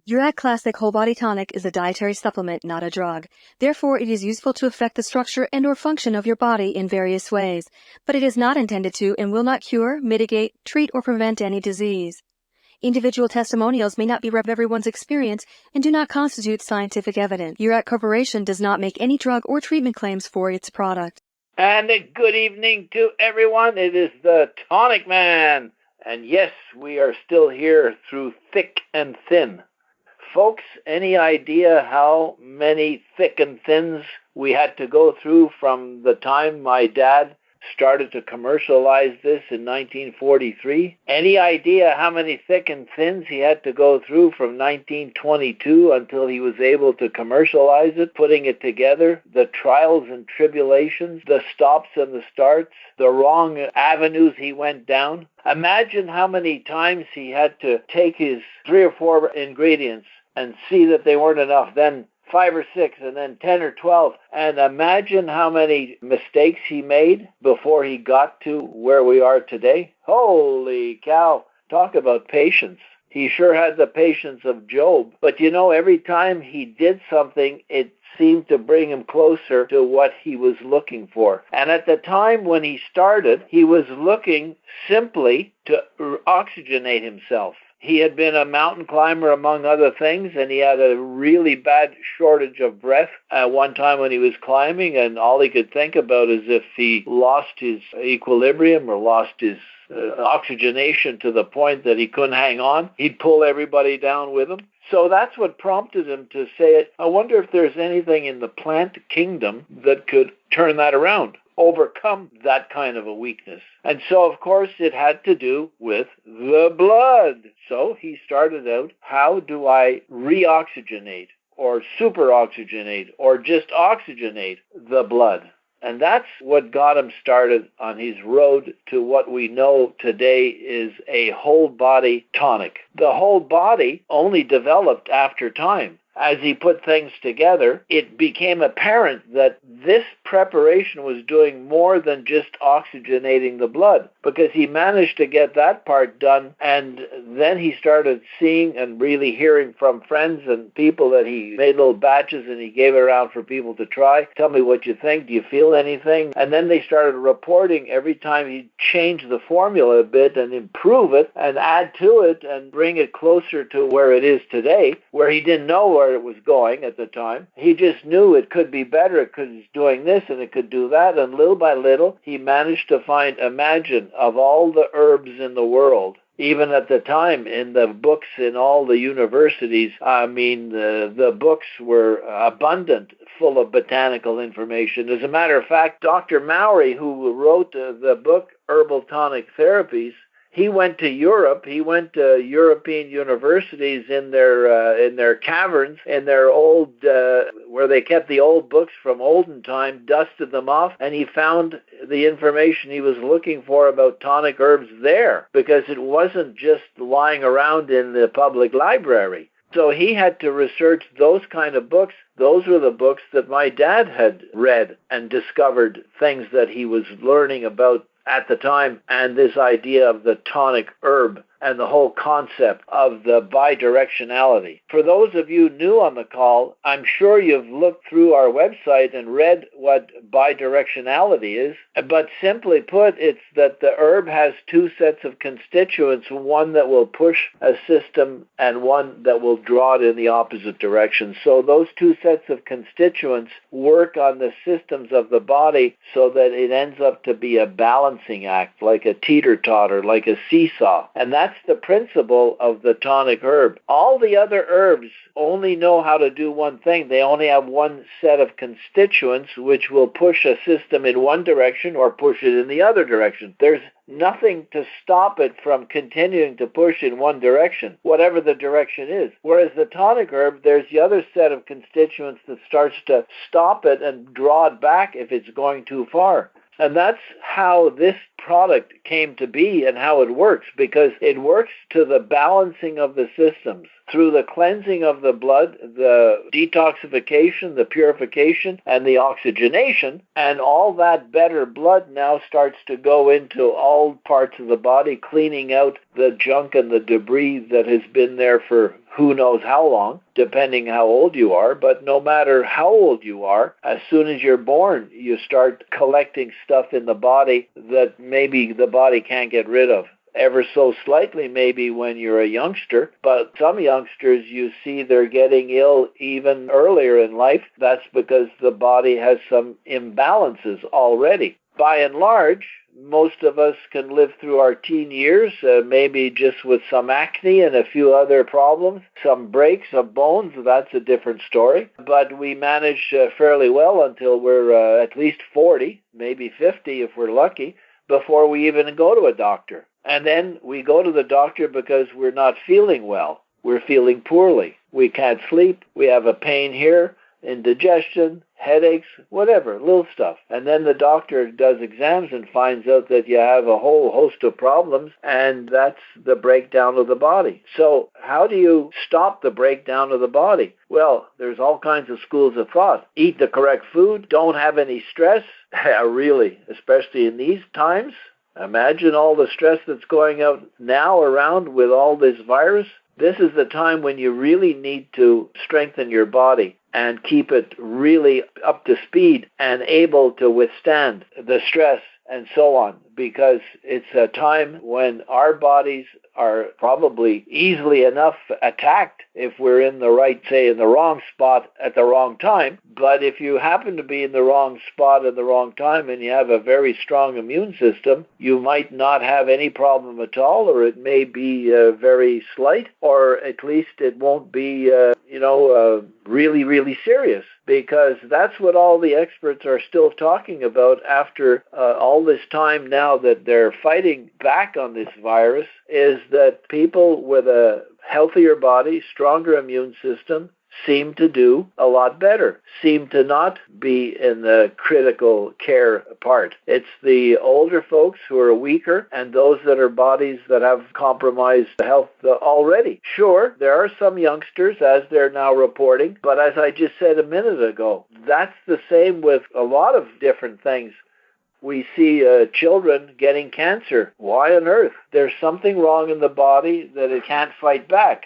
Uric Classic Whole Body Tonic is a dietary supplement, not a drug. Therefore, it is useful to affect the structure and/or function of your body in various ways, but it is not intended to and will not cure, mitigate, treat, or prevent any disease. Individual testimonials may not be everyone's experience and do not constitute scientific evidence. Uric Corporation does not make any drug or treatment claims for its product. And a good evening to everyone. It is the Tonic Man. And yes, we are still here through thick and thin. Folks, any idea how many thick and thins we had to go through from the time my dad started to commercialize this in 1943? Any idea how many thick and thins he had to go through from 1922 until he was able to commercialize it, putting it together, the trials and tribulations, the stops and the starts, the wrong avenues he went down? Imagine how many times he had to take his 3 or 4 ingredients and see that they weren't enough, then 5 or 6, and then 10 or 12. And imagine how many mistakes he made before he got to where we are today. Holy cow. Talk about patience. He sure had the patience of Job. But you know, every time he did something, it seemed to bring him closer to what he was looking for. And at the time when he started, he was looking simply to oxygenate himself. He had been a mountain climber, among other things, and he had a really bad shortage of breath at one time when he was climbing, and all he could think about is if he lost his equilibrium or lost his oxygenation to the point that he couldn't hang on, he'd pull everybody down with him. So that's what prompted him to say, I wonder if there's anything in the plant kingdom that could turn that around, overcome that kind of a weakness. And so, of course, it had to do with the blood. So he started out, how do I reoxygenate or superoxygenate or just oxygenate the blood? And that's what got him started on his road to what we know today is a whole body tonic. The whole body only developed after time. As he put things together, it became apparent that this preparation was doing more than just oxygenating the blood, because he managed to get that part done, and then he started seeing and really hearing from friends and people that he made little batches and he gave it around for people to try. Tell me what you think. Do you feel anything? And then they started reporting every time he'd change the formula a bit and improve it and add to it and bring it closer to where it is today, where he didn't know where it was going at the time. He just knew it could be better because it's doing this and it could do that, and little by little he managed to find, imagine, of all the herbs in the world, even at the time in the books in all the universities, the books were abundant, full of botanical information. As a matter of fact, Dr. Mowry, who wrote the book Herbal Tonic Therapies, he went to Europe. He went to European universities in their caverns, in their old, where they kept the old books from olden time, dusted them off, and he found the information he was looking for about tonic herbs there, because it wasn't just lying around in the public library. So he had to research those kind of books. Those were the books that my dad had read and discovered things that he was learning about at the time, and this idea of the tonic herb and the whole concept of the bidirectionality. For those of you new on the call, I'm sure you've looked through our website and read what bidirectionality is, but simply put, it's that the herb has 2 sets of constituents, one that will push a system and one that will draw it in the opposite direction. So those 2 sets of constituents work on the systems of the body so that it ends up to be a balancing act, like a teeter-totter, like a seesaw. And that's the principle of the tonic herb. All the other herbs only know how to do one thing. They only have one set of constituents which will push a system in one direction or push it in the other direction. There's nothing to stop it from continuing to push in one direction, whatever the direction is. Whereas the tonic herb, there's the other set of constituents that starts to stop it and draw it back if it's going too far. And that's how this product came to be and how it works, because it works to the balancing of the systems through the cleansing of the blood, the detoxification, the purification, and the oxygenation. And all that better blood now starts to go into all parts of the body, cleaning out the junk and the debris that has been there for who knows how long, depending how old you are. But no matter how old you are, as soon as you're born, you start collecting stuff in the body that maybe the body can't get rid of. Ever so slightly maybe when you're a youngster, but some youngsters you see they're getting ill even earlier in life. That's because the body has some imbalances already. By and large, most of us can live through our teen years, maybe just with some acne and a few other problems, some breaks of bones, that's a different story. But we manage fairly well until we're at least 40, maybe 50 if we're lucky, before we even go to a doctor. And then we go to the doctor because we're not feeling well. We're feeling poorly. We can't sleep. We have a pain here, indigestion, headaches, whatever, little stuff. And then the doctor does exams and finds out that you have a whole host of problems, and that's the breakdown of the body. So how do you stop the breakdown of the body? Well, there's all kinds of schools of thought. Eat the correct food, don't have any stress. Really, especially in these times. Imagine all the stress that's going out now around with all this virus. This is the time when you really need to strengthen your body and keep it really up to speed and able to withstand the stress and so on, because it's a time when our bodies are probably easily enough attacked if we're in the right, say, in the wrong spot at the wrong time. But if you happen to be in the wrong spot at the wrong time and you have a very strong immune system, you might not have any problem at all, or it may be very slight, or at least it won't be, really, really serious. Because that's what all the experts are still talking about after all this time now that they're fighting back on this virus, is that people with a healthier body, stronger immune system, seem to do a lot better, seem to not be in the critical care part. It's the older folks who are weaker and those that are bodies that have compromised health already. Sure, there are some youngsters, as they're now reporting, but as I just said a minute ago, that's the same with a lot of different things. We see children getting cancer. Why on earth? There's something wrong in the body that it can't fight back.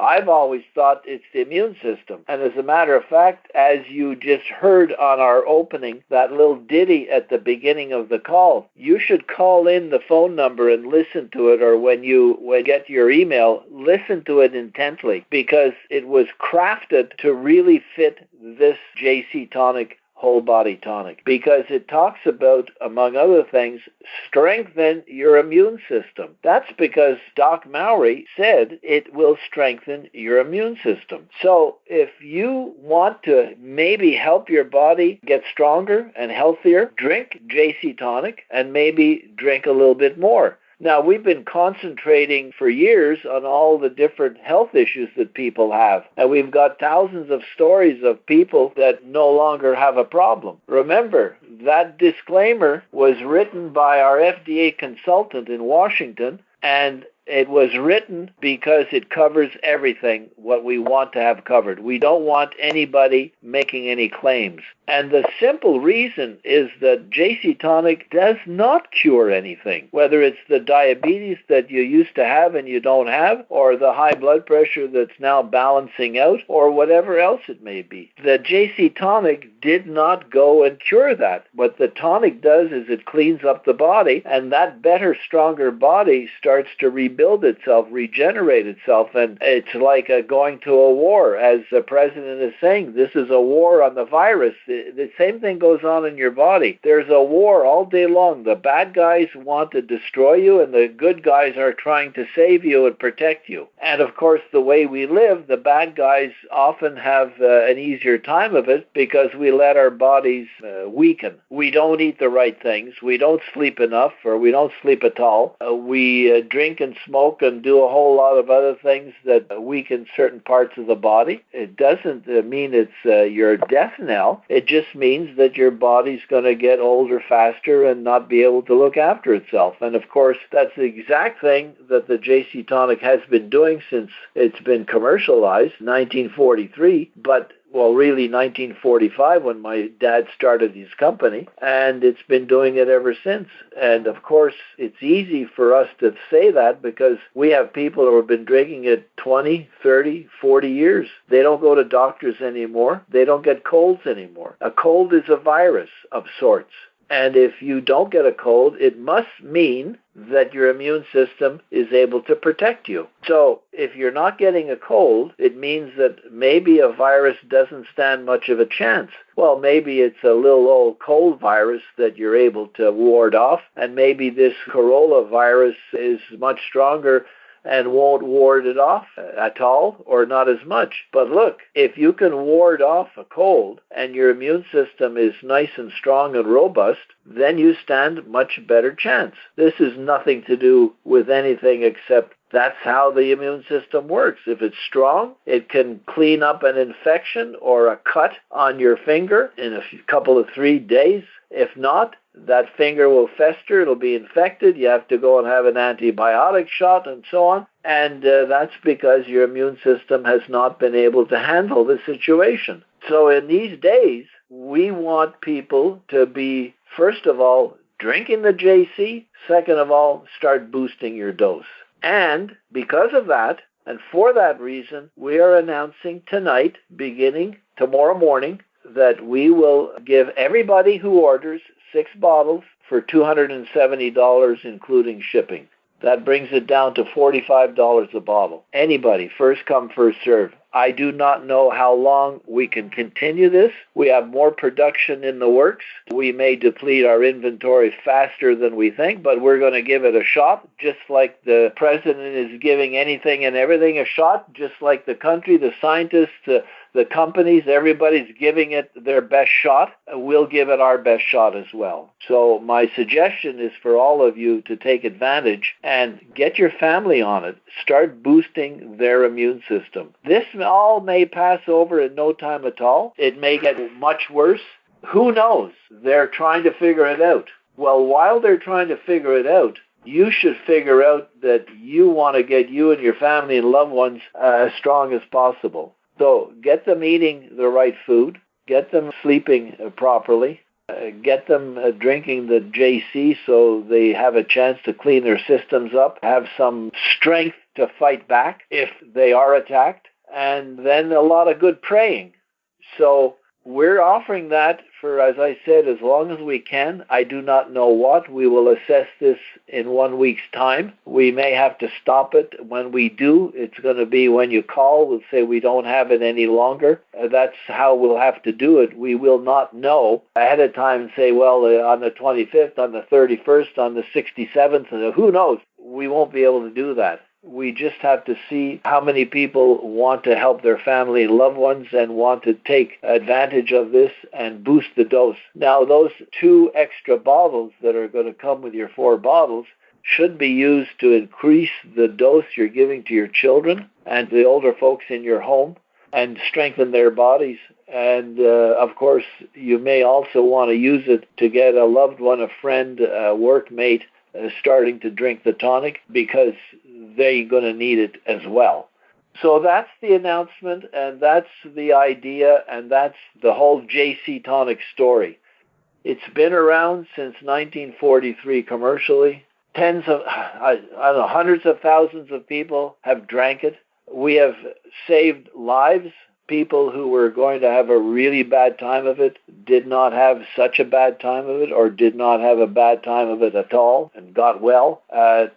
I've always thought it's the immune system. And as a matter of fact, as you just heard on our opening, that little ditty at the beginning of the call, you should call in the phone number and listen to it, or when you get your email, listen to it intently, because it was crafted to really fit this JC Tonic whole body tonic, because it talks about, among other things, strengthen your immune system. That's because Doc Mowry said it will strengthen your immune system. So if you want to maybe help your body get stronger and healthier, drink JC Tonic and maybe drink a little bit more. Now, we've been concentrating for years on all the different health issues that people have, and we've got thousands of stories of people that no longer have a problem. Remember, that disclaimer was written by our FDA consultant in Washington, and it was written because it covers everything what we want to have covered. We don't want anybody making any claims. And the simple reason is that JC Tonic does not cure anything, whether it's the diabetes that you used to have and you don't have, or the high blood pressure that's now balancing out, or whatever else it may be. The JC Tonic did not go and cure that. What the tonic does is it cleans up the body, and that better, stronger body starts to rebuild itself, regenerate itself, and it's like going to a war. As the president is saying, this is a war on the virus. The same thing goes on in your body. There's a war all day long. The bad guys want to destroy you, and the good guys are trying to save you and protect you. And of course, the way we live, the bad guys often have an easier time of it because we let our bodies weaken. We don't eat the right things. We don't sleep enough, or we don't sleep at all. We drink and smoke and do a whole lot of other things that weaken certain parts of the body. It doesn't mean it's your death knell. It just means that your body's going to get older faster and not be able to look after itself. And of course, that's the exact thing that the JC Tonic has been doing since it's been commercialized, 1943. But well, really 1945 when my dad started his company, and it's been doing it ever since. And of course, it's easy for us to say that because we have people who have been drinking it 20, 30, 40 years. They don't go to doctors anymore. They don't get colds anymore. A cold is a virus of sorts. And if you don't get a cold, it must mean that your immune system is able to protect you. So if you're not getting a cold, it means that maybe a virus doesn't stand much of a chance. Well, maybe it's a little old cold virus that you're able to ward off, and maybe this coronavirus is much stronger and won't ward it off at all or not as much. But look, if you can ward off a cold and your immune system is nice and strong and robust, then you stand much better chance. This is nothing to do with anything except that's how the immune system works. If it's strong, it can clean up an infection or a cut on your finger in a couple of 3 days. If not, that finger will fester, it'll be infected, you have to go and have an antibiotic shot and so on. And that's because your immune system has not been able to handle the situation. So in these days, we want people to be, first of all, drinking the JC. Second of all, start boosting your dose. And because of that, and for that reason, we are announcing tonight, beginning tomorrow morning, that we will give everybody who orders 6 bottles for $270, including shipping. That brings it down to $45 a bottle. Anybody, first come, first serve. I do not know how long we can continue this. We have more production in the works. We may deplete our inventory faster than we think, but we're going to give it a shot, just like the president is giving anything and everything a shot, just like the country, the scientists, the companies, everybody's giving it their best shot. We'll give it our best shot as well. So my suggestion is for all of you to take advantage and get your family on it. Start boosting their immune system. This all may pass over in no time at all. It may get much worse. Who knows? They're trying to figure it out. Well, while they're trying to figure it out, you should figure out that you want to get you and your family and loved ones as strong as possible. So get them eating the right food, get them sleeping properly, get them drinking the JC so they have a chance to clean their systems up, have some strength to fight back if they are attacked, and then a lot of good praying. So we're offering that for, as I said, as long as we can. I do not know what. We will assess this in 1 week's time. We may have to stop it. When we do, it's going to be when you call. We'll say we don't have it any longer. That's how we'll have to do it. We will not know ahead of time and say, well, on the 25th, on the 31st, on the 67th, who knows? We won't be able to do that. We just have to see how many people want to help their family and loved ones and want to take advantage of this and boost the dose. Now, those 2 extra bottles that are going to come with your 4 bottles should be used to increase the dose you're giving to your children and the older folks in your home and strengthen their bodies. And, of course, you may also want to use it to get a loved one, a friend, a workmate, starting to drink the tonic because they're going to need it as well. So that's the announcement, and that's the idea, and that's the whole JC Tonic story. It's been around since 1943 commercially. Hundreds of thousands of people have drank it. We have saved lives. People who were going to have a really bad time of it did not have such a bad time of it or did not have a bad time of it at all and got well.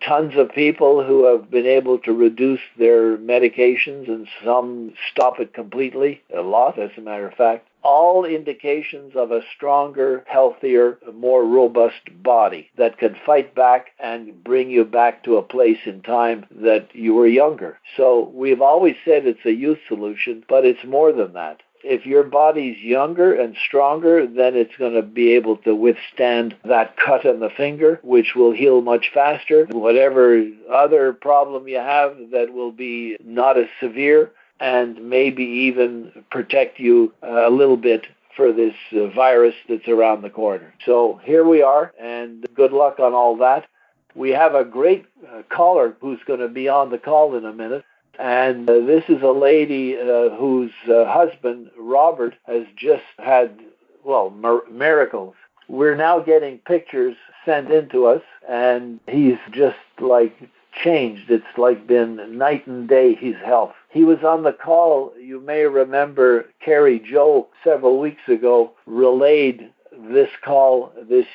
Tons of people who have been able to reduce their medications and some stop it completely, a lot as a matter of fact. All indications of a stronger, healthier, more robust body that can fight back and bring you back to a place in time that you were younger. So we've always said it's a youth solution, but it's more than that. If your body's younger and stronger, then it's going to be able to withstand that cut on the finger, which will heal much faster. Whatever other problem you have that will be not as severe, and maybe even protect you a little bit for this virus that's around the corner. So here we are, and good luck on all that. We have a great caller who's going to be on the call in a minute. And this is a lady whose husband, Robert, has just had, well, miracles. We're now getting pictures sent in to us, and he's just like changed. It's like been night and day, his health. He was on the call. You may remember Kerie Joe several weeks ago relayed this call. This,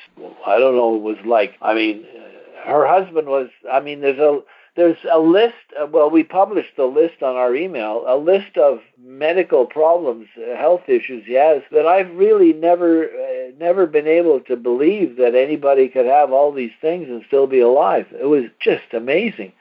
I don't know, it was like, I mean, her husband was, I mean, there's a list, well, we published the list on our email, a list of medical problems, health issues he has, that I've really never been able to believe that anybody could have all these things and still be alive. It was just amazing.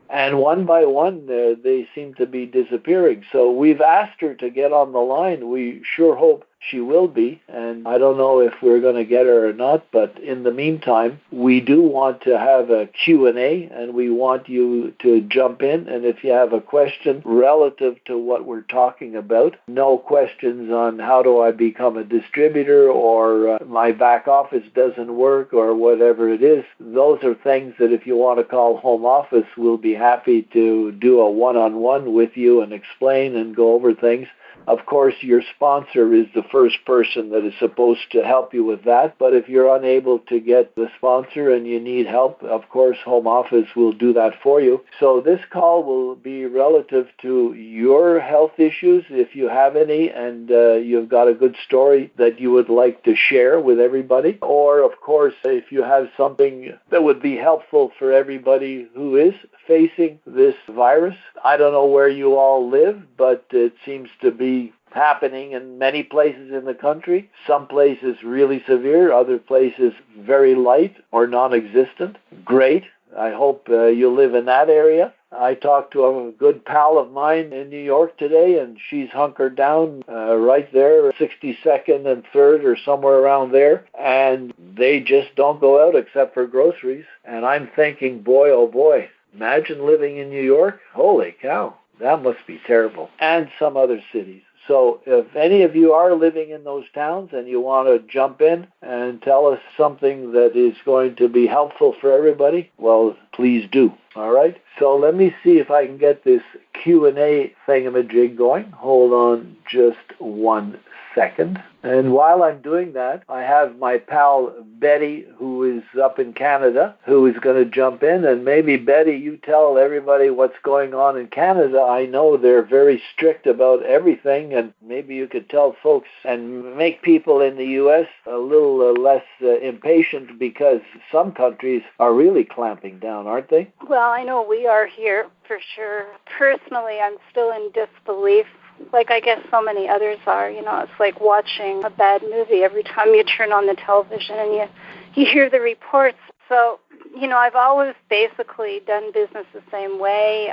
And one by one, they seem to be disappearing. So we've asked her to get on the line. We sure hope she will be, and I don't know if we're going to get her or not, but in the meantime, we do want to have a Q&A, and we want you to jump in, and if you have a question relative to what we're talking about, no questions on how do I become a distributor or my back office doesn't work or whatever it is, those are things that if you want to call home office, we'll be happy to do a one-on-one with you and explain and go over things. Of course, your sponsor is the first person that is supposed to help you with that, but if you're unable to get the sponsor and you need help, of course, home office will do that for you. So this call will be relative to your health issues, if you have any, and you've got a good story that you would like to share with everybody. Or, of course, if you have something that would be helpful for everybody who is facing this virus. I don't know where you all live, but it seems to be happening in many places in the country. Some places really severe, other places very light or non-existent. Great. I hope you live in that area. I talked to a good pal of mine in New York today, and she's hunkered down right there, 62nd and 3rd or somewhere around there, and they just don't go out except for groceries. And I'm thinking, boy, oh boy, imagine living in New York. Holy cow, that must be terrible. And some other cities. So if any of you are living in those towns and you want to jump in and tell us something that is going to be helpful for everybody, well, please do. All right? So let me see if I can get this Q&A thingamajig going. Hold on just 1 second. And while I'm doing that, I have my pal Betty, who is up in Canada, who is going to jump in. And maybe, Betty, you tell everybody what's going on in Canada. I know they're very strict about everything, and maybe you could tell folks and make people in the U.S. a little less impatient, because some countries are really clamping down, aren't they? Well, I know we are here for sure. Personally, I'm still in disbelief, like I guess so many others are. You know, it's like watching a bad movie every time you turn on the television and you hear the reports. So, you know, I've always basically done business the same way.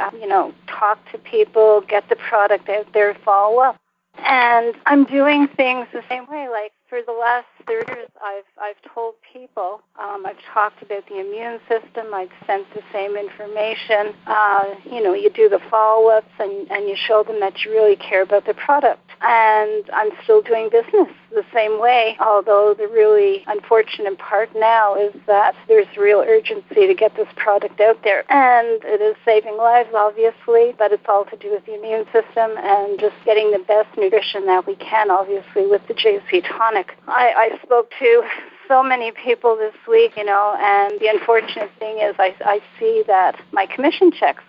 Talk to people, get the product out there, follow up. And I'm doing things the same way. Like for the last 30 years, I've told people, I've talked about the immune system, I've sent the same information. You do the follow-ups and you show them that you really care about the product. And I'm still doing business the same way, although the really unfortunate part now is that there's real urgency to get this product out there. And it is saving lives, obviously, but it's all to do with the immune system and just getting the best nutrition that we can, obviously, with the JC Tonic. I spoke to so many people this week, and the unfortunate thing is I see that my commission checks,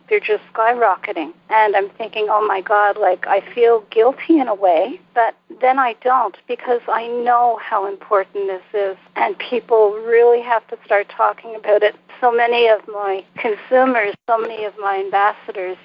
they're just skyrocketing. And I'm thinking, oh my God, I feel guilty in a way, but then I don't, because I know how important this is, and people really have to start talking about it. So many of my consumers, so many of my ambassadors,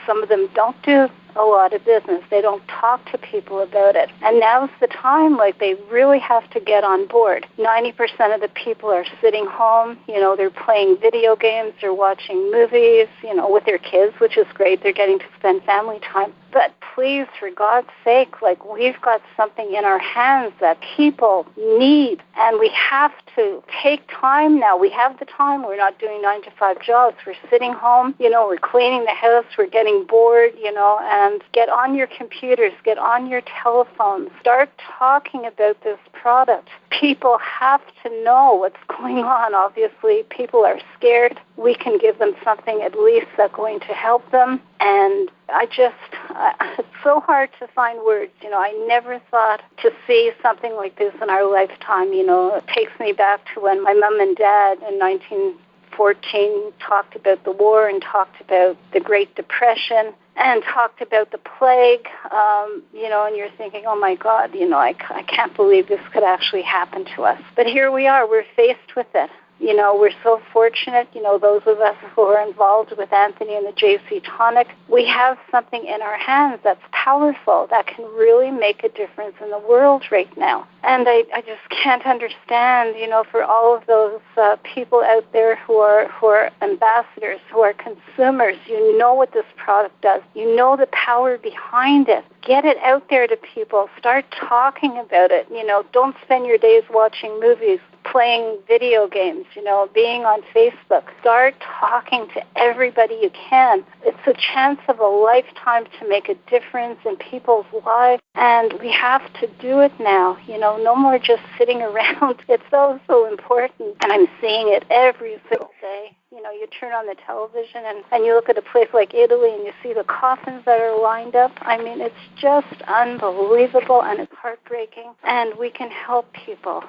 some of them don't do a lot of business. They don't talk to people about it. And now's the time, they really have to get on board. 90% of the people are sitting home, they're playing video games, they're watching movies, with their kids, which is great. They're getting to spend family time. But please, for God's sake, we've got something in our hands that people need, and we have to take time now. We have the time. We're not doing 9-to-5 jobs. We're sitting home, we're cleaning the house, we're getting bored, and and get on your computers, get on your telephones, start talking about this product. People have to know what's going on. Obviously, people are scared. We can give them something at least that's going to help them. And it's so hard to find words. I never thought to see something like this in our lifetime. It takes me back to when my mom and dad in 1914 talked about the war and talked about the Great Depression and talked about the plague, and you're thinking, oh my God, I can't believe this could actually happen to us. But here we are, we're faced with it. We're so fortunate, those of us who are involved with Anthony and the JC Tonic, we have something in our hands that's powerful, that can really make a difference in the world right now. And I just can't understand, for all of those people out there who are ambassadors, who are consumers, you know what this product does. You know the power behind it. Get it out there to people. Start talking about it. Don't spend your days watching movies, playing video games, being on Facebook. Start talking to everybody you can. It's a chance of a lifetime to make a difference in people's lives, and we have to do it now. No more just sitting around. It's so important, and I'm seeing it every single day. You turn on the television and you look at a place like Italy and you see the coffins that are lined up. I mean, it's just unbelievable and it's heartbreaking. And we can help people,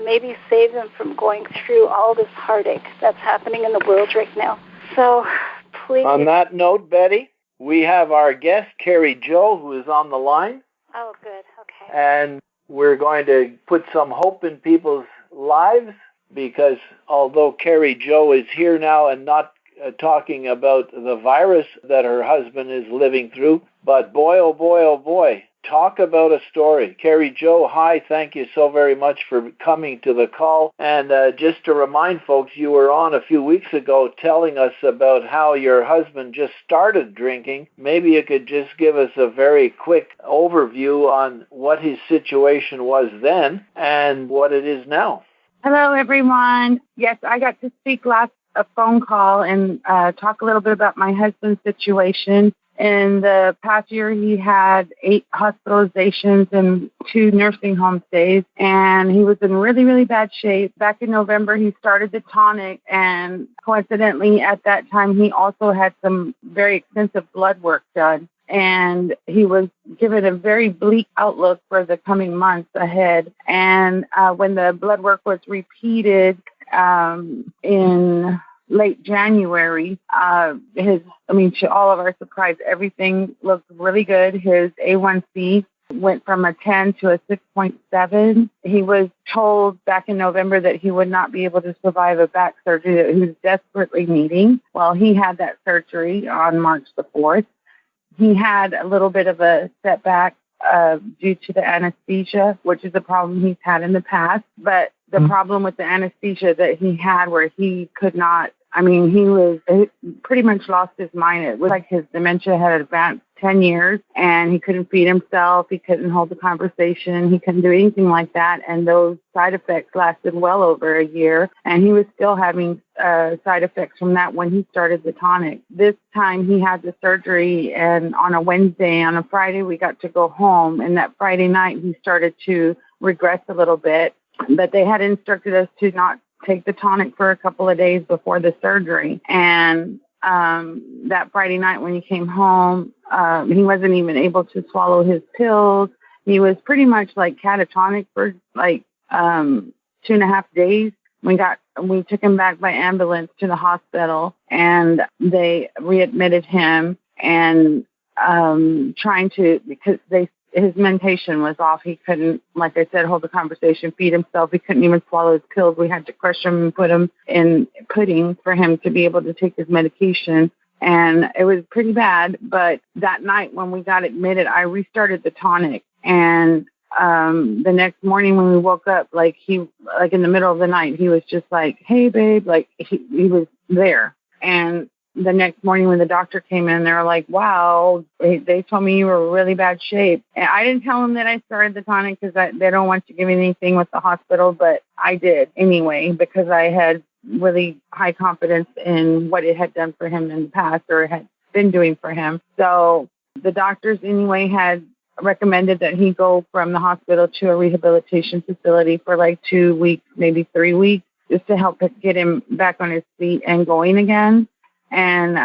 maybe save them from going through all this heartache that's happening in the world right now. So, please. On that note, Betty, we have our guest, Kerie Jo, who is on the line. Oh, good. Okay. And we're going to put some hope in people's lives, because although Kerie Jo is here now and not talking about the virus that her husband is living through, but boy, oh boy, talk about a story. Kerie Jo, hi, thank you so very much for coming to the call. And just to remind folks, you were on a few weeks ago telling us about how your husband just started drinking. Maybe you could just give us a very quick overview on what his situation was then and what it is now. Hello, everyone. Yes, I got to speak last a phone call and talk a little bit about my husband's situation. In the past year, he had 8 hospitalizations and 2 nursing home stays, and he was in really, really bad shape. Back in November, he started the Tonic, and coincidentally, at that time, he also had some very extensive blood work done. And he was given a very bleak outlook for the coming months ahead. And when the blood work was repeated in late January, to all of our surprise, everything looked really good. His A1C went from a 10 to a 6.7. He was told back in November that he would not be able to survive a back surgery that he was desperately needing. Well, he had that surgery on March the 4th. He had a little bit of a setback due to the anesthesia, which is a problem he's had in the past. But the problem with the anesthesia that he had, where he could not, he pretty much lost his mind. It was like his dementia had advanced 10 years, and he couldn't feed himself. He couldn't hold a conversation. He couldn't do anything like that. And those side effects lasted well over a year. And he was still having side effects from that when he started the Tonic. This time he had the surgery, and on a Wednesday, on a Friday, we got to go home. And that Friday night, he started to regress a little bit. But they had instructed us to not take the Tonic for a couple of days before the surgery. And that Friday night when he came home, he wasn't even able to swallow his pills. He was pretty much like catatonic for like 2.5 days. We took him back by ambulance to the hospital, and they readmitted him and because his mentation was off. He couldn't, like I said, hold a conversation, feed himself. He couldn't even swallow his pills. We had to crush him and put him in pudding for him to be able to take his medication. And it was pretty bad. But that night when we got admitted, I restarted the Tonic. And the next morning when we woke up, in the middle of the night, he was just like, hey, babe, he was there. And the next morning when the doctor came in, they were like, wow, they told me you were in really bad shape. And I didn't tell them that I started the Tonic because they don't want to give me anything with the hospital, but I did anyway because I had really high confidence in what it had done for him in the past, or had been doing for him. So The doctors anyway had recommended that he go from the hospital to a rehabilitation facility for like 2 weeks, maybe 3 weeks, just to help get him back on his feet and going again. And,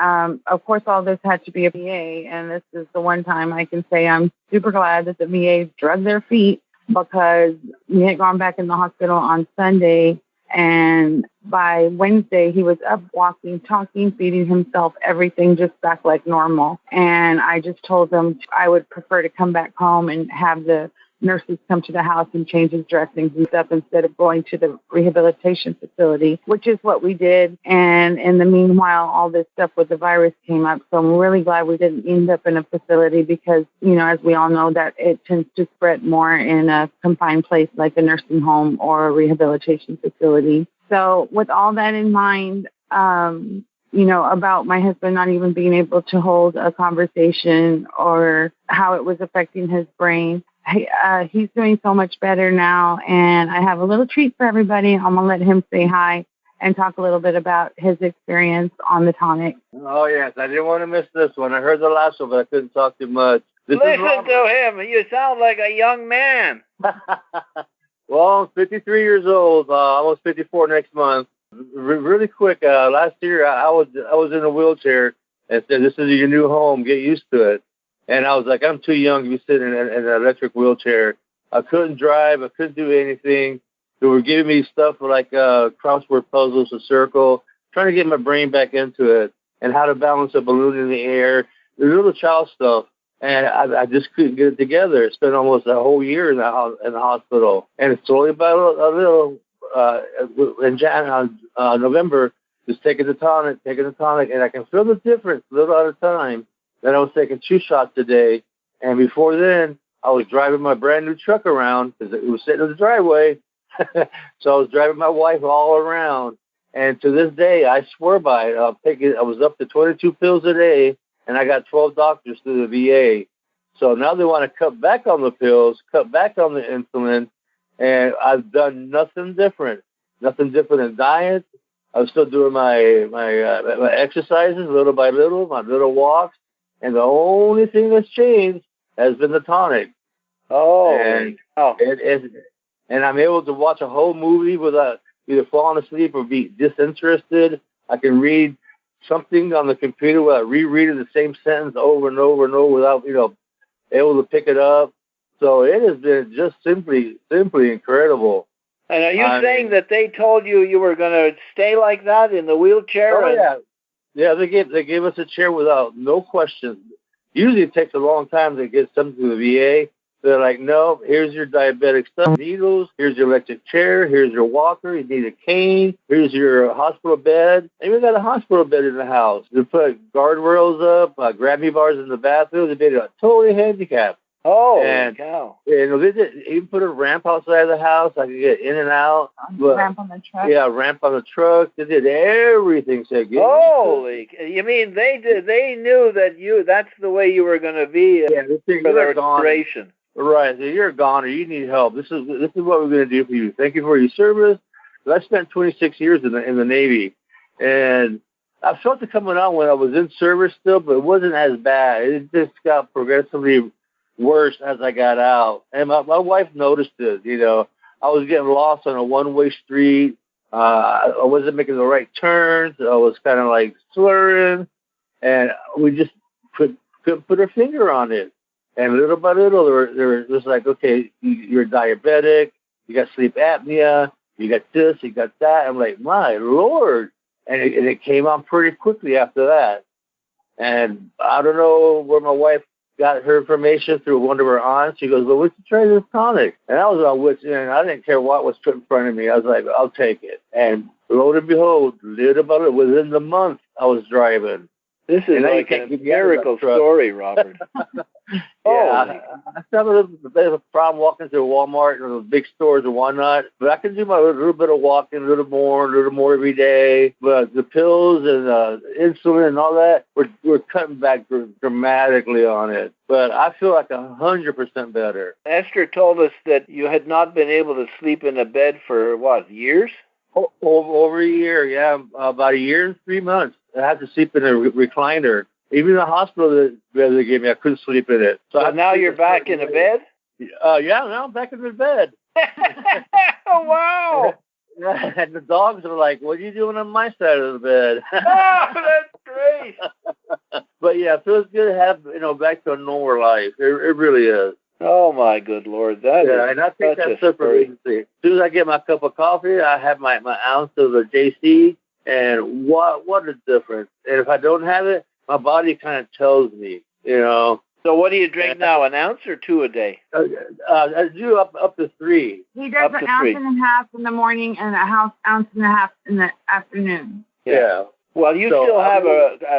of course, all this had to be a VA, and this is the one time I can say I'm super glad that the VA drug their feet, because we had gone back in the hospital on Sunday, and by Wednesday he was up walking, talking, feeding himself, everything just back like normal. And I just told them I would prefer to come back home and have the nurses come to the house and change his dressings and stuff instead of going to the rehabilitation facility, which is what we did. And in the meanwhile, all this stuff with the virus came up. So I'm really glad we didn't end up in a facility because, you know, as we all know, that it tends to spread more in a confined place like a nursing home or a rehabilitation facility. So with all that in mind, you know, about my husband not even being able to hold a conversation or how it was affecting his brain, he's doing so much better now, and I have a little treat for everybody. I'm going to let him say hi and talk a little bit about his experience on the Tonic. Oh, yes. I didn't want to miss this one. I heard the last one, but I couldn't talk too much. Listen to him. You sound like a young man. Well, I'm 53 years old, almost 54 next month. Really quick, last year I was in a wheelchair and said, "This is your new home. Get used to it." And I was like, I'm too young to be sitting in an electric wheelchair. I couldn't drive. I couldn't do anything. They were giving me stuff like crossword puzzles, a circle, trying to get my brain back into it and how to balance a balloon in the air, the little child stuff. And I just couldn't get it together. It's been almost a whole year in the hospital. And slowly by a little, in November, just taking the tonic, and I can feel the difference a little at a time. Then I was taking 2 shots a day, and before then, I was driving my brand new truck around because it was sitting in the driveway. So I was driving my wife all around, and to this day, I swear by it. I was up to 22 pills a day, and I got 12 doctors through the VA. So now they want to cut back on the pills, cut back on the insulin, and I've done nothing different in diet. I was still doing my exercises little by little, my little walks. And the only thing that's changed has been the tonic. And I'm able to watch a whole movie without either falling asleep or be disinterested. I can read something on the computer without rereading the same sentence over and over and over without, able to pick it up. So it has been just simply incredible. And are you saying that they told you were going to stay like that in the wheelchair? Oh, yeah. Yeah, they gave us a chair without no questions. Usually it takes a long time to get something to the VA. They're like, no, here's your diabetic stuff, needles, here's your electric chair, here's your walker, you need a cane, here's your hospital bed. And we got a hospital bed in the house. They put guardrails up, Grammy bars in the bathroom. They made it totally handicapped. Oh, cow. And they did even put a ramp outside the house. I could get in and out. Ramp on the truck? Yeah, ramp on the truck. They did everything. Holy, you mean they knew that that's the way you were going to be for their operation. Right. So you're a goner. You need help. This is what we're going to do for you. Thank you for your service. I spent 26 years in the Navy, and I felt it coming on when I was in service still, but it wasn't as bad. It just got progressively worse as I got out. And my wife noticed it. I was getting lost on a one-way street. I wasn't making the right turns. I was kind of like slurring, and we just couldn't put our finger on it. And little by little, they were just like, okay, you're diabetic, you got sleep apnea, you got this, you got that. I'm like, my Lord. And it came on pretty quickly after that. And I don't know where my wife got her information through one of her aunts. She goes, well, we should try this tonic. And I was on which end. I didn't care what was put in front of me. I was like, I'll take it. And lo and behold, little by little, within the month, I was driving. This is like a miracle story, Robert. Yeah, I still have a bit of a problem walking through Walmart and the big stores and whatnot, but I can do my little bit of walking, a little more every day. But the pills and insulin and all that, we're cutting back dramatically on it. But I feel like 100% better. Esther told us that you had not been able to sleep in a bed for, years? Over a year, yeah, about a year and 3 months. I had to sleep in a recliner. Even the hospital bed they gave me, I couldn't sleep in it. So now you're back in the bed? Yeah, now I'm back in the bed. Oh, wow. And the dogs are like, what are you doing on my side of the bed? Oh, that's great. But yeah, it feels good to have, back to a normal life. It really is. Oh, my good Lord. That is and I take such that a super story. easy. As soon as I get my cup of coffee, I have my ounce of the JC, and what a difference. And if I don't have it, my body kind of tells me, So what do you drink now, an ounce or 2 a day? I do up to 3. He does an ounce and a half in the morning and a ounce and a half in the afternoon. Yeah. Well, you still have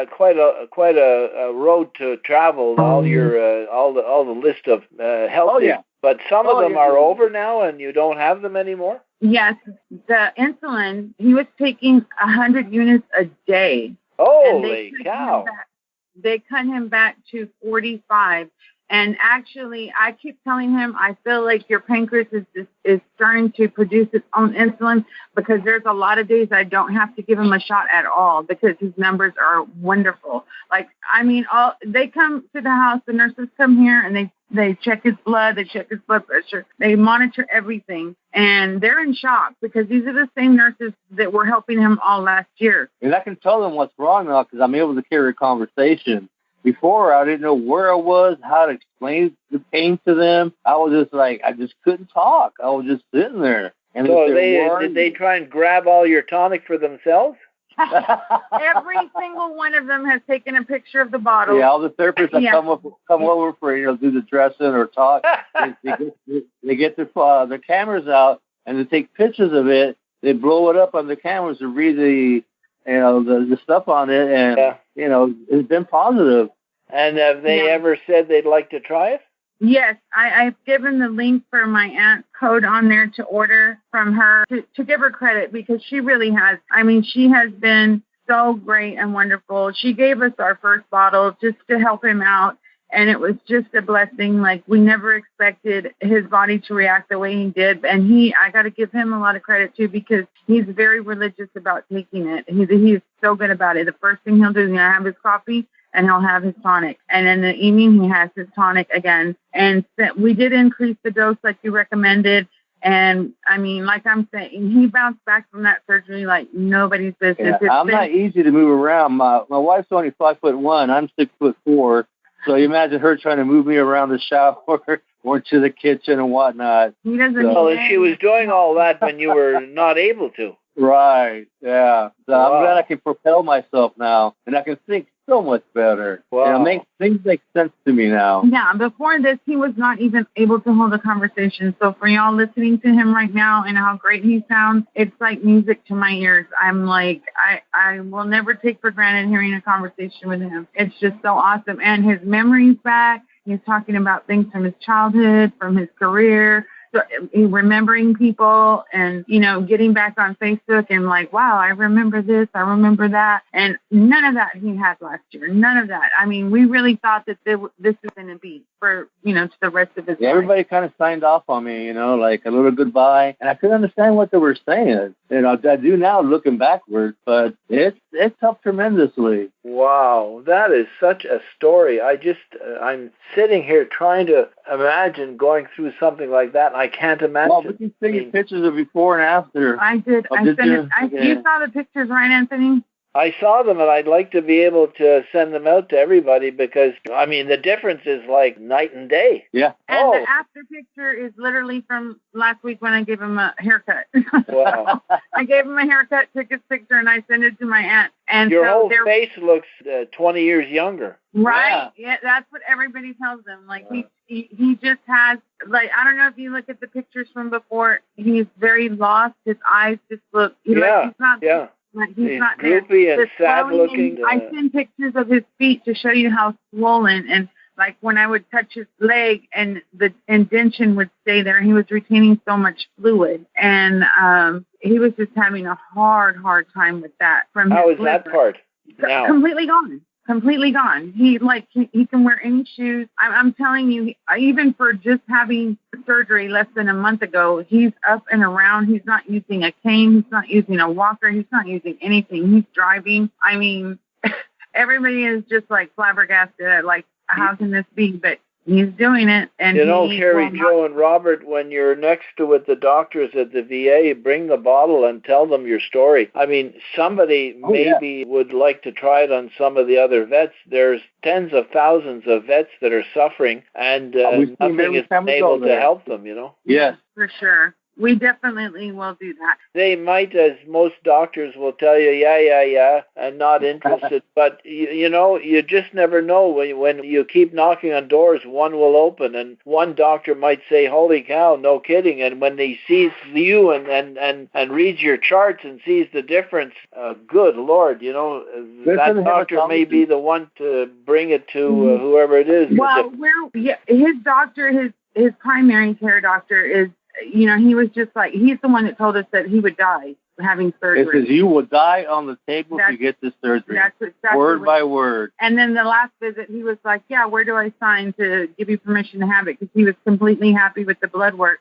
quite a road to travel. All your all the list of health. Oh, yeah. But some of them are over now, and you don't have them anymore. Yes, the insulin. He was taking 100 units a day. Holy cow! They cut him back to 45. And actually, I keep telling him, I feel like your pancreas is starting to produce its own insulin, because there's a lot of days I don't have to give him a shot at all because his numbers are wonderful. They come to the house, the nurses come here and they check his blood, they check his blood pressure, they monitor everything. And they're in shock because these are the same nurses that were helping him all last year. And I can tell them what's wrong now because I'm able to carry a conversation. Before, I didn't know where I was, how to explain the pain to them. I was just like, I just couldn't talk. I was just sitting there. And so did they try and grab all your tonic for themselves? Every single one of them has taken a picture of the bottle. Yeah, all the therapists that come over for do the dressing or talk. they get their cameras out and they take pictures of it. They blow it up on the cameras and read the stuff on it, and it's been positive. And have they ever said they'd like to try it? Yes, I've given the link for my aunt's code on there to order from her to give her credit, because she really has. She has been so great and wonderful. She gave us our first bottle just to help him out, and it was just a blessing. Like, we never expected his body to react the way he did. And I got to give him a lot of credit too, because he's very religious about taking it. He's so good about it. The first thing he'll do is he'll have his coffee and he'll have his tonic. And in the evening, he has his tonic again. And we did increase the dose like you recommended. And like I'm saying, he bounced back from that surgery like nobody's business. Yeah, I'm not easy to move around. My wife's only 5'1". I'm 6'4". So you imagine her trying to move me around the shower or to the kitchen and whatnot. He doesn't. And she was doing all that when you were not able to. Right. Yeah. So wow. I'm glad I can propel myself now, and I can think so much better. Wow. Things make sense to me now. Yeah. Before this, he was not even able to hold a conversation. So for y'all listening to him right now and how great he sounds, it's like music to my ears. I'm like, I will never take for granted hearing a conversation with him. It's just so awesome. And his memory's back. He's talking about things from his childhood, from his career. So remembering people and, getting back on Facebook and like, wow, I remember this, I remember that. And none of that he had last year. None of that. We really thought that this was going to be for, to the rest of his life. Everybody kind of signed off on me, like a little goodbye. And I couldn't understand what they were saying. I do now looking backwards, but it's helped tremendously. Wow, that is such a story. I'm sitting here trying to imagine going through something like that, and I can't imagine. Well, we can see pictures of before and after. I did. I sent it. You saw the pictures, right, Anthony? I saw them, and I'd like to be able to send them out to everybody because, the difference is like night and day. Yeah. And the after picture is literally from last week when I gave him a haircut. Wow. I gave him a haircut, took his picture, and I sent it to my aunt. And your whole face looks 20 years younger. Right. Yeah, that's what everybody tells him. Like, he just has, like, I don't know if you look at the pictures from before, he's very lost. His eyes just look, he's not droopy and sad looking. I send pictures of his feet to show you how swollen, and like when I would touch his leg and the indentation would stay there, he was retaining so much fluid, and he was just having a hard time with that. How is that part now? Completely gone. He can wear any shoes. I'm telling you, even for just having surgery less than a month ago, he's up and around. He's not using a cane. He's not using a walker. He's not using anything. He's driving. everybody is just like flabbergasted at like, how can this be? But he's doing it. And you know, Kerie, Joe, and Robert, when you're next to with the doctors at the VA, bring the bottle and tell them your story. I mean, somebody maybe would like to try it on some of the other vets. There's tens of thousands of vets that are suffering, and nothing is able to help them, you know? Yes. For sure. We definitely will do that. They might, as most doctors will tell you, yeah, and not interested. But, you know, you just never know. When you keep knocking on doors, one will open. And one doctor might say, holy cow, no kidding. And when he sees you and reads your charts and sees the difference, good Lord, you know, that doctor may be the one to bring it to whoever it is. Well, his doctor, his primary care doctor is, you know, he was just like, he's the one that told us that he would die having surgery. It says you will die on the table if you get this surgery. That's exactly word by word. And then the last visit, he was like, yeah, where do I sign to give you permission to have it? Because he was completely happy with the blood work.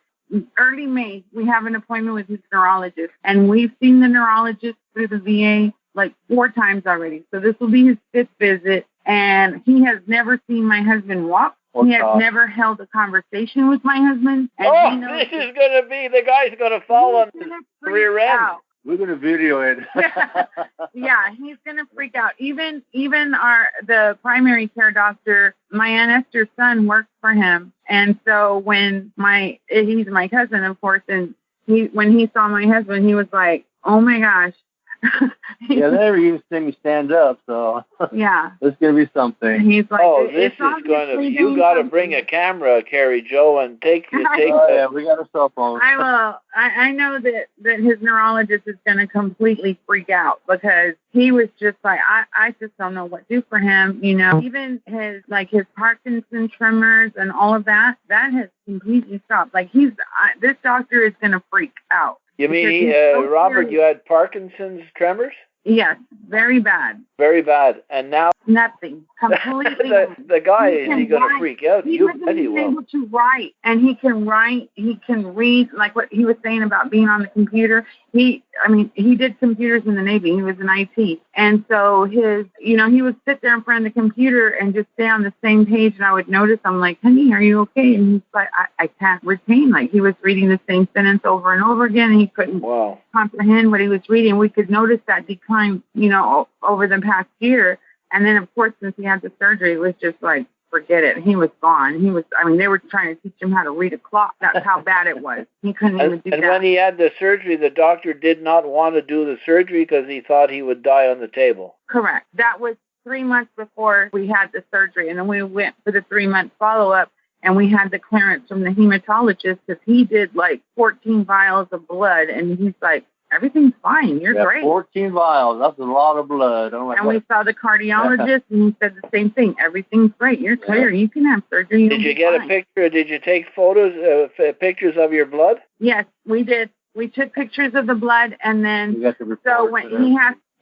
Early May, we have an appointment with his neurologist. And we've seen the neurologist through the VA like 4 times already. So this will be his 5th visit. And he has never seen my husband walk. He has never held a conversation with my husband. And this is going to be, the guy's going to fall on his rear end. We're going to video it. Yeah, he's going to freak out. Even the primary care doctor, my Aunt Esther's son works for him. And so when he's my cousin, of course, and when he saw my husband, he was like, oh my gosh. Yeah, they never even see me stand up, so yeah, it's gonna be something. He's like, this is gonna. You got to bring a camera, Kerie, Joe, and take. Yeah, we got a cell phone. I will. I know that his neurologist is gonna completely freak out because he was just like, I just don't know what to do for him. You know, even his Parkinson's tremors and all of that has completely stopped. Like this doctor is gonna freak out. You mean, Robert, you had Parkinson's tremors? Yes, very bad. Very bad. And now? Nothing. Completely. the guy, is he going to freak out? He wasn't able to write. And he can write. He can read, like what he was saying about being on the computer. He did computers in the Navy. He was in IT. And so he would sit there in front of the computer and just stay on the same page. And I would notice, I'm like, honey, are you okay? And he's like, I can't retain. Like he was reading the same sentence over and over again. And he couldn't comprehend what he was reading. We could notice that decline, over the past year. And then, of course, since he had the surgery, it was just like, forget it. He was gone. They were trying to teach him how to read a clock. That's how bad it was. He couldn't even do that. And when he had the surgery, the doctor did not want to do the surgery because he thought he would die on the table. Correct. That was 3 months before we had the surgery. And then we went for the 3-month follow-up, and we had the clearance from the hematologist because he did like 14 vials of blood. And he's like, everything's fine. You're great. 14 vials. That's a lot of blood. And we saw the cardiologist, and he said the same thing. Everything's great. You're clear. You can have surgery. Did you get a picture? Did you take pictures of your blood? Yes, we did. We took pictures of the blood, and then when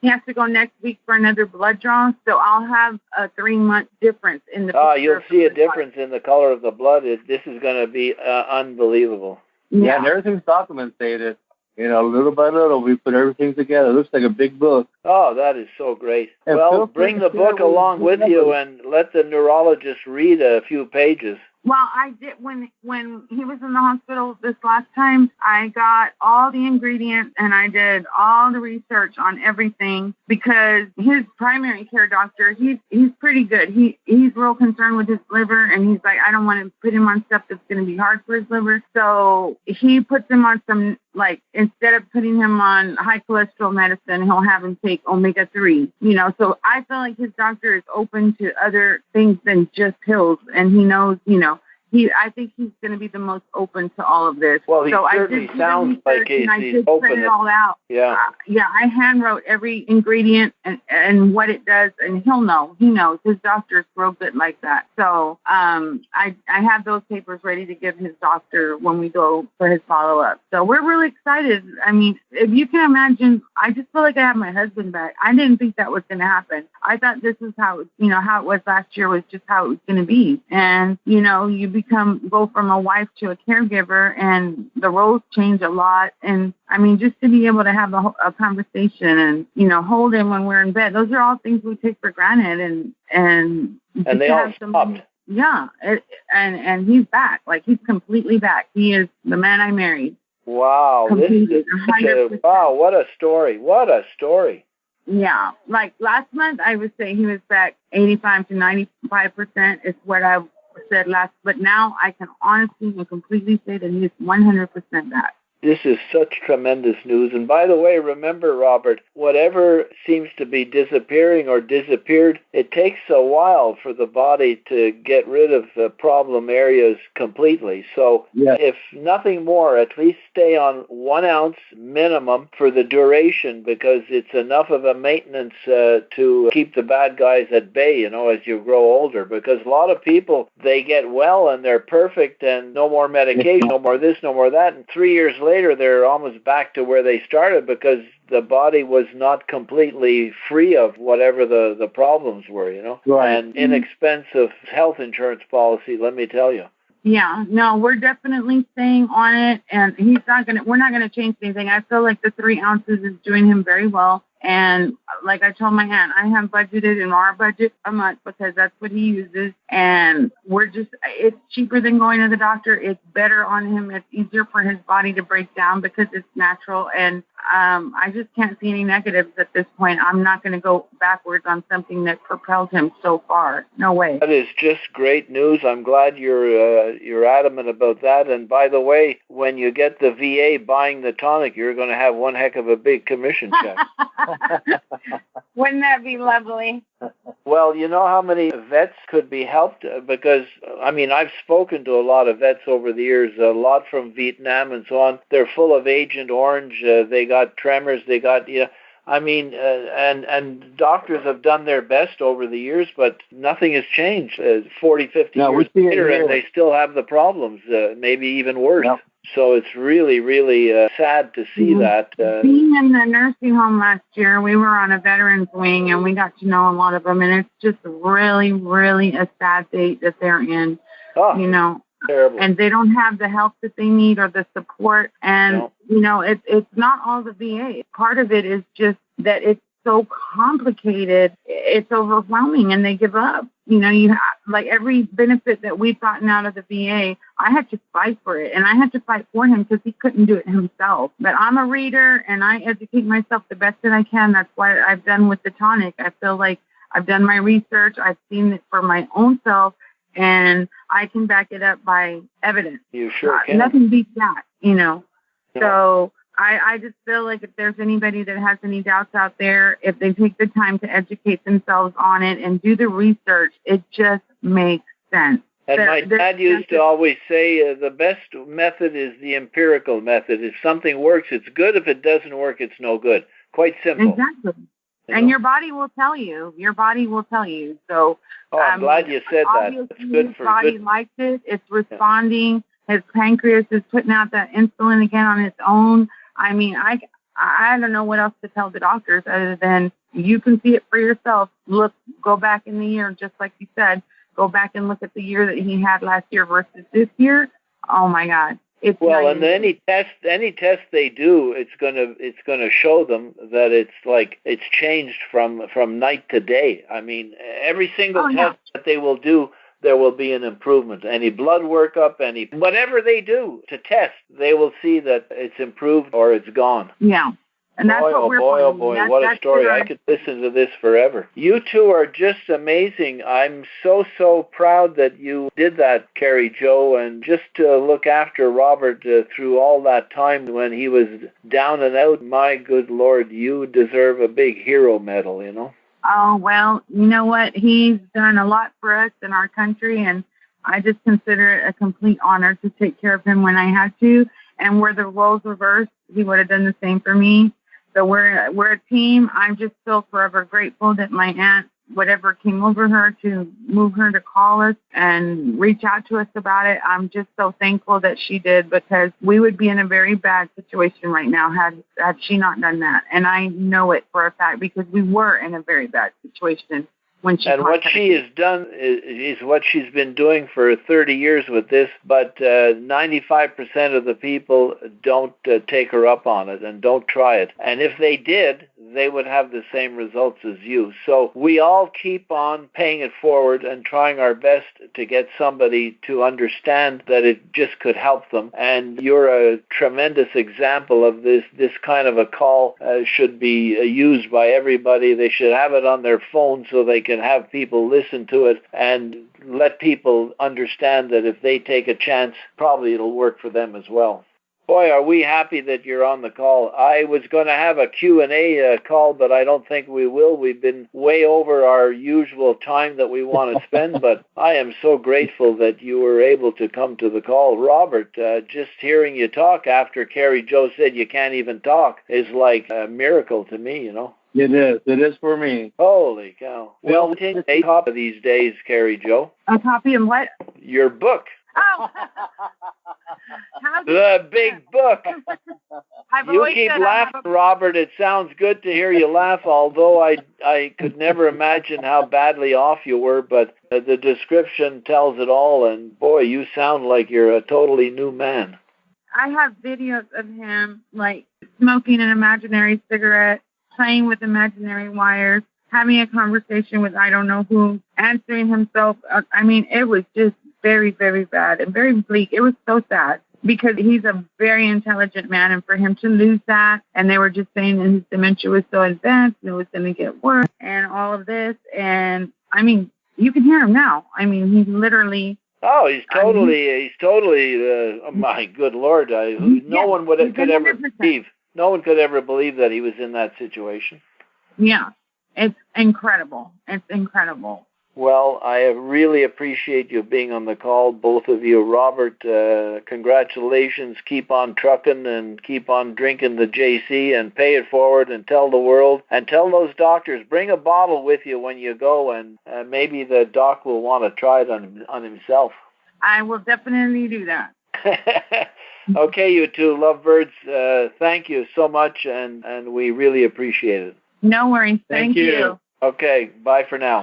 he has to go next week for another blood draw, so I'll have a 3-month difference in the you'll see a difference in the color of the blood. This is going to be unbelievable. Yeah, and everything's documented. Little by little, we put everything together. It looks like a big book. Oh, that is so great. Well, bring the book along with you and let the neurologist read a few pages. Well, I did when he was in the hospital this last time. I got all the ingredients and I did all the research on everything because his primary care doctor, he's pretty good. He's real concerned with his liver, and he's like, I don't want to put him on stuff that's going to be hard for his liver. So he puts him on some, like, instead of putting him on high cholesterol medicine, he'll have him take omega-3. So I feel like his doctor is open to other things than just pills, and he knows, I think he's going to be the most open to all of this. Well, he certainly sounds like he's open. Print it all out. Yeah. I hand wrote every ingredient and what it does, and he'll know. He knows. His doctor's real good like that. So I have those papers ready to give his doctor when we go for his follow-up. So we're really excited. I mean, if you can imagine, I just feel like I have my husband back. I didn't think that was going to happen. I thought this is how it was last year was just how it was going to be. And, you've go from a wife to a caregiver, and the roles change a lot. And I mean, just to be able to have a conversation and, you know, hold him when we're in bed, those are all things we take for granted. And they all stopped. Yeah. And he's back. Like, he's completely back. He is the man I married. Wow. Completely, wow. What a story. What a story. Yeah. Like last month, I would say he was back 85 to 95% is what I said last. But now I can honestly and completely say that he's 100% back. This is such tremendous news. And by the way, remember, Robert, whatever seems to be disappearing or disappeared, it takes a while for the body to get rid of the problem areas completely. So if nothing more, at least stay on 1 ounce minimum for the duration, because it's enough of a maintenance to keep the bad guys at bay, you know, as you grow older. Because a lot of people, they get well and they're perfect and no more medication, no more this, no more that. And 3 years later, they're almost back to where they started because the body was not completely free of whatever the problems were, you know. Right. And inexpensive health insurance policy, let me tell you. Yeah, no, we're definitely staying on it, and we're not gonna change anything. I feel like the 3 ounces is doing him very well. And like I told my aunt, I have budgeted in our budget a month because that's what he uses. And it's cheaper than going to the doctor. It's better on him. It's easier for his body to break down because it's natural. And I just can't see any negatives at this point. I'm not going to go backwards on something that propelled him so far. No way. That is just great news. I'm glad you're adamant about that. And by the way, when you get the VA buying the tonic, you're going to have one heck of a big commission check. Wouldn't that be lovely? Well, you know how many vets could be helped? Because, I mean, I've spoken to a lot of vets over the years, a lot from Vietnam and so on. They're full of Agent Orange. They got tremors. They got, I mean, and doctors have done their best over the years, but nothing has changed 40, 50 years later, and they still have the problems, maybe even worse. Yep. So it's really, really sad to see that. Being in the nursing home last year, we were on a veterans wing, and we got to know a lot of them, and it's just really, really a sad state that they're in, you know. Terrible. And they don't have the help that they need or the support. And, you know, it's not all the VA. Part of it is just that it's so complicated. It's overwhelming, and they give up. You know, like every benefit that we've gotten out of the VA, I had to fight for it, and I had to fight for him because he couldn't do it himself. But I'm a reader, and I educate myself the best that I can. That's what I've done with the tonic. I feel like I've done my research. I've seen it for my own self, and I can back it up by evidence. You sure can. Nothing beats that, you know. Yeah. So I just feel like if there's anybody that has any doubts out there, if they take the time to educate themselves on it and do the research, it just makes sense. And my dad used to always say the best method is the empirical method. If something works, it's good. If it doesn't work, it's no good. Quite simple. Exactly. And your body will tell you. Your body will tell you. So I'm glad you said that. It's good his body likes it. It's responding. His pancreas is putting out that insulin again on its own. I mean, I don't know what else to tell the doctors other than you can see it for yourself. Look, go back in the year, just like you said. Go back and look at the year that he had last year versus this year. Oh my God. It's and any test they do, it's gonna show them that it's changed from night to day. I mean, every single test that they will do, there will be an improvement. Any blood workup, whatever they do to test, they will see that it's improved or it's gone. Yeah. And that's what we're oh boy, what a story. I could listen to this forever. You two are just amazing. I'm so proud that you did that, Kerie Jo, and just to look after Robert through all that time when he was down and out. My good Lord, you deserve a big hero medal, you know. Oh, well, you know what? He's done a lot for us in our country, and I just consider it a complete honor to take care of him when I had to. And were the roles reversed, he would have done the same for me. So we're a team. I'm just still forever grateful that my aunt, whatever came over her to move her to call us and reach out to us about it. I'm just so thankful that she did, because we would be in a very bad situation right now had she not done that. And I know it for a fact because we were in a very bad situation when she And what she has done is what she's been doing for 30 years with this, but 95% of the people don't take her up on it and don't try it. And if they did, they would have the same results as you. So we all keep on paying it forward and trying our best to get somebody to understand that it just could help them. And you're a tremendous example of this. This kind of a call should be used by everybody. They should have it on their phone so they can have people listen to it and let people understand that if they take a chance, probably it'll work for them as well. Boy, are we happy that you're on the call. I was going to have a Q&A call, but I don't think we will. We've been way over our usual time that we want to spend, but I am so grateful that you were able to come to the call. Robert, just hearing you talk after Kerie Jo said you can't even talk is like a miracle to me, you know. It is. It is for me. Holy cow. Well, we take a copy these days, Kerie Jo. A copy of what? Your book. Oh! The big book. You keep said laughing, Robert. It sounds good to hear you laugh, although I could never imagine how badly off you were, but the description tells it all, and boy, you sound like you're a totally new man. I have videos of him, like, smoking an imaginary cigarette, playing with imaginary wires, having a conversation with I don't know who, answering himself. I mean, it was just very, very bad and very bleak. It was so sad because he's a very intelligent man, and for him to lose that, and they were just saying that his dementia was so advanced and it was going to get worse and all of this. And I mean, you can hear him now. I mean, he's literally... Oh, he's totally, oh my good Lord. No one could ever believe. No one could ever believe that he was in that situation. Yeah, it's incredible. It's incredible. Well, I really appreciate you being on the call, both of you. Robert, congratulations. Keep on trucking and keep on drinking the JC and pay it forward and tell the world. And tell those doctors, bring a bottle with you when you go, and maybe the doc will want to try it on himself. I will definitely do that. Okay, you two lovebirds, thank you so much, and we really appreciate it. No worries. Thank you. Okay, bye for now.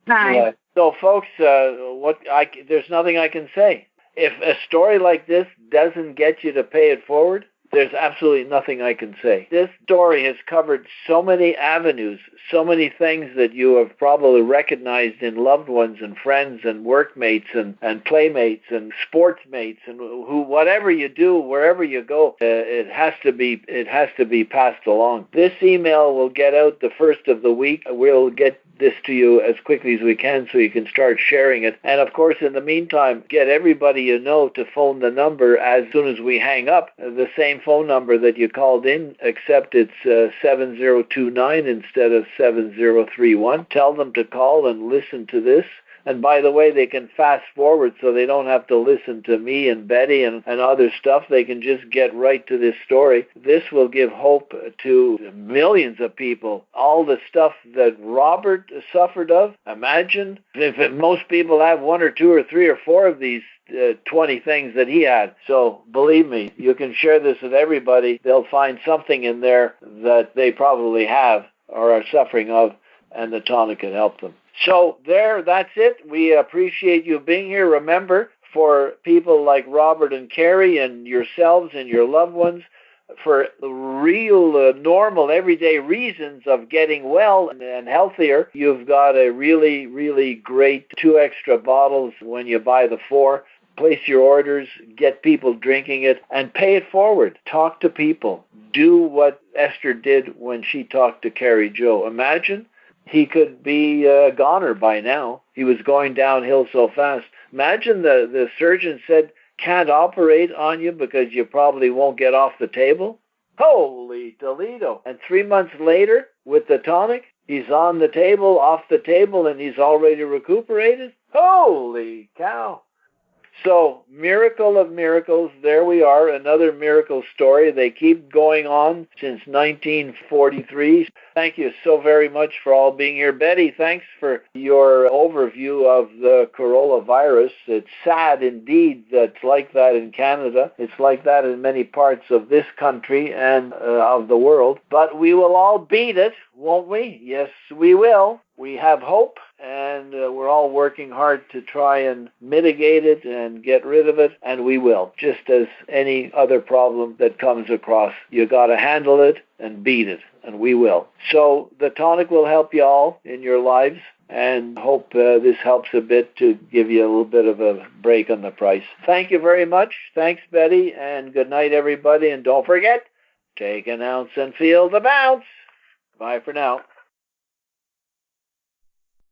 Bye. So, folks, there's nothing I can say. If a story like this doesn't get you to pay it forward, there's absolutely nothing I can say. This story has covered so many avenues, so many things that you have probably recognized in loved ones and friends and workmates and playmates and sportsmates and whatever you do, wherever you go, it has to be passed along. This email will get out the first of the week. We'll get this to you as quickly as we can so you can start sharing it. And of course, in the meantime, get everybody you know to phone the number as soon as we hang up, the same phone number that you called in, except it's 7029 instead of 7031. Tell them to call and listen to this. And by the way, they can fast forward so they don't have to listen to me and Betty and other stuff. They can just get right to this story. This will give hope to millions of people. All the stuff that Robert suffered of, imagine if most people have one or two or three or four of these 20 things that he had. So believe me, you can share this with everybody. They'll find something in there that they probably have or are suffering of, and the tonic can help them. So that's it. We appreciate you being here. Remember, for people like Robert and Kerie and yourselves and your loved ones, for real, normal, everyday reasons of getting well and healthier, you've got a really, really great 2 extra bottles when you buy the 4. Place your orders, get people drinking it, and pay it forward. Talk to people. Do what Esther did when she talked to Kerie Jo. Imagine. He could be a goner by now. He was going downhill so fast. Imagine the surgeon said, can't operate on you because you probably won't get off the table. Holy Toledo. And 3 months later, with the tonic, he's on the table, off the table, and he's already recuperated. Holy cow. So, miracle of miracles, there we are, another miracle story. They keep going on since 1943. Thank you so very much for all being here. Betty, thanks for your overview of the coronavirus. It's sad indeed that it's like that in Canada. It's like that in many parts of this country and of the world. But we will all beat it, won't we? Yes, we will. We have hope, and we're all working hard to try and mitigate it and get rid of it, and we will. Just as any other problem that comes across, you got to handle it and beat it, and we will. So the tonic will help you all in your lives, and hope this helps a bit to give you a little bit of a break on the price. Thank you very much. Thanks, Betty, and good night, everybody. And don't forget, take an ounce and feel the bounce. Bye for now.